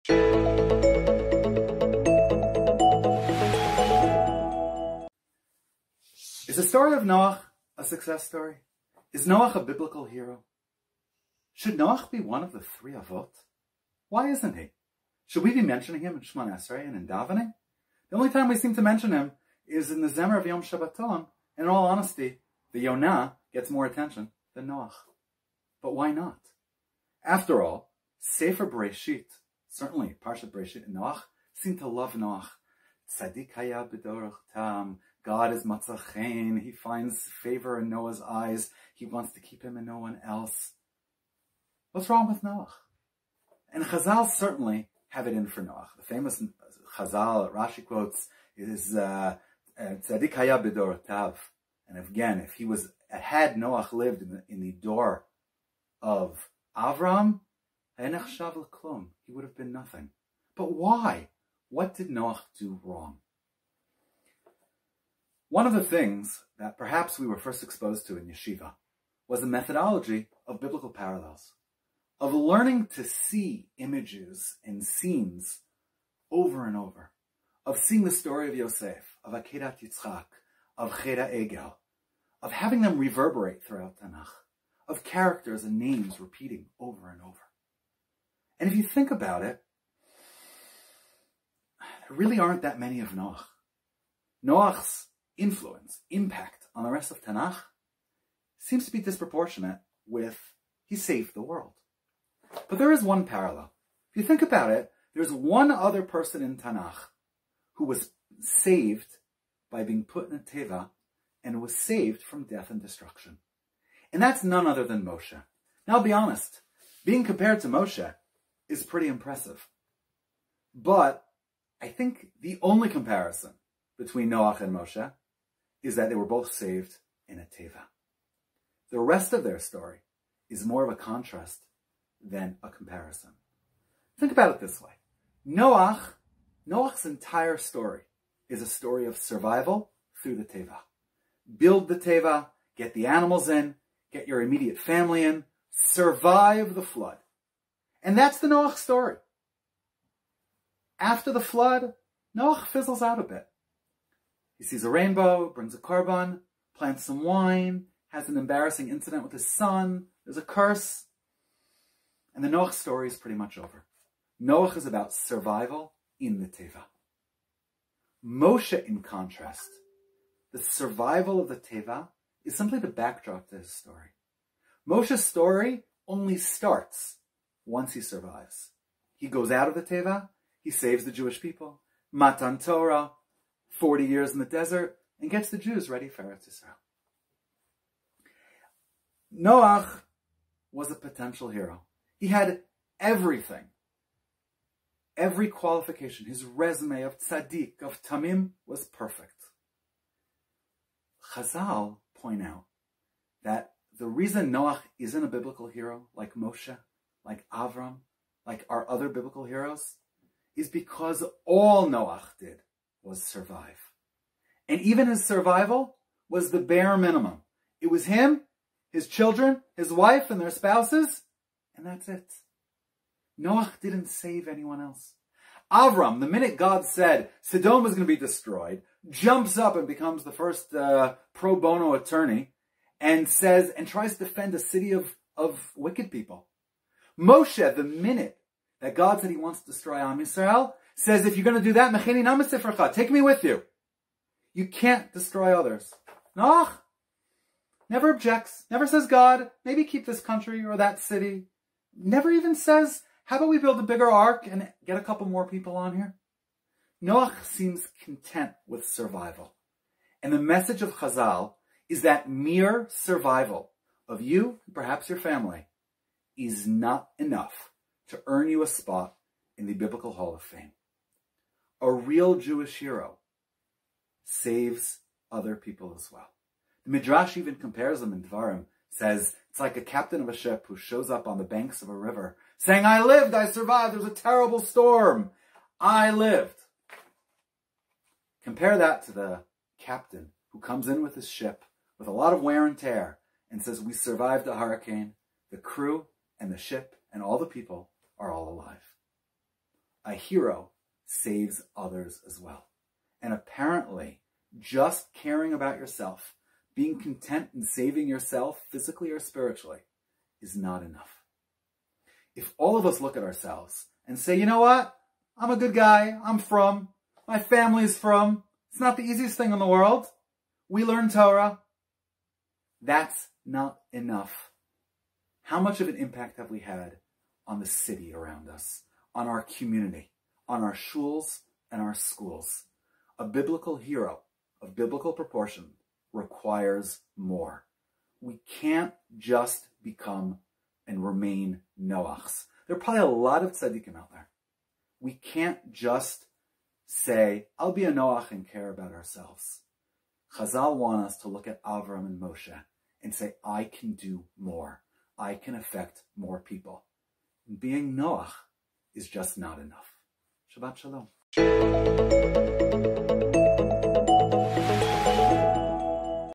Is the story of Noach a success story? Is Noach a biblical hero? Should Noach be one of the three Avot? Why isn't he? Should we be mentioning him in Shemona Esrei and in davening? The only time we seem to mention him is in the Zemer of Yom Shabbaton, and in all honesty, the Yonah gets more attention than Noach. But why not? After all, Sefer Bereshit, certainly Parashat Bereshit and Noach, seem to love Noach. Tzadik haya b'dorach tam. God is matzachein. He finds favor in Noah's eyes. He wants to keep him and no one else. What's wrong with Noach? And Chazal certainly have it in for Noach. The famous Chazal Rashi quotes is Tzadik haya b'dorotav. And again, if had Noach lived in the door of Avram, he would have been nothing. But why? What did Noach do wrong? One of the things that perhaps we were first exposed to in yeshiva was the methodology of biblical parallels, of learning to see images and scenes over and over, of seeing the story of Yosef, of Akedat Yitzchak, of Cheda Egel, of having them reverberate throughout Tanakh, of characters and names repeating over and over. And if you think about it, there really aren't that many of Noach. Noach's influence, impact on the rest of Tanakh seems to be disproportionate with he saved the world. But there is one parallel. If you think about it, there's one other person in Tanakh who was saved by being put in a teva and was saved from death and destruction. And that's none other than Moshe. Now, I'll be honest, being compared to Moshe is pretty impressive. But I think the only comparison between Noach and Moshe is that they were both saved in a teva. The rest of their story is more of a contrast than a comparison. Think about it this way. Noach's entire story is a story of survival through the teva. Build the teva, get the animals in, get your immediate family in, survive the flood. And that's the Noach story. After the flood, Noach fizzles out a bit. He sees a rainbow, brings a korban, plants some wine, has an embarrassing incident with his son, there's a curse, and the Noach story is pretty much over. Noach is about survival in the teva. Moshe, in contrast, the survival of the teva is simply the backdrop to his story. Moshe's story only starts once he survives. He goes out of the teva, he saves the Jewish people, Matan Torah, 40 years in the desert, and gets the Jews ready for Eretz Yisrael. Noach was a potential hero. He had everything, every qualification. His resume of tzaddik, of tamim, was perfect. Chazal point out that the reason Noach isn't a biblical hero like Moshe, like Avram, like our other biblical heroes, is because all Noach did was survive. And even his survival was the bare minimum. It was him, his children, his wife, and their spouses, and that's it. Noach didn't save anyone else. Avram, the minute God said Sodom was going to be destroyed, jumps up and becomes the first pro bono attorney and tries to defend a city of wicked people. Moshe, the minute that God said he wants to destroy Am Yisrael, says, if you're going to do that, mecheni na misifrecha, take me with you. You can't destroy others. Noach never objects, never says, God, maybe keep this country or that city. Never even says, how about we build a bigger ark and get a couple more people on here? Noach seems content with survival. And the message of Chazal is that mere survival of you, perhaps your family, is not enough to earn you a spot in the Biblical Hall of Fame. A real Jewish hero saves other people as well. The Midrash even compares them in Dvarim, says it's like a captain of a ship who shows up on the banks of a river saying, I lived, I survived, there was a terrible storm, I lived. Compare that to the captain who comes in with his ship with a lot of wear and tear and says, we survived a hurricane, the crew and the ship and all the people are all alive. a hero saves others as well. And apparently, just caring about yourself, being content in saving yourself physically or spiritually, is not enough. If all of us look at ourselves and say, you know what? I'm a good guy. I'm from. My family's from. It's not the easiest thing in the world. We learn Torah. That's not enough. How much of an impact have we had on the city around us, on our community, on our shuls and our schools? A biblical hero of biblical proportion requires more. We can't just become and remain Noachs. There are probably a lot of tzaddikim out there. We can't just say, I'll be a Noach and care about ourselves. Chazal want us to look at Avram and Moshe and say, I can do more. I can affect more people. And being Noach is just not enough. Shabbat Shalom.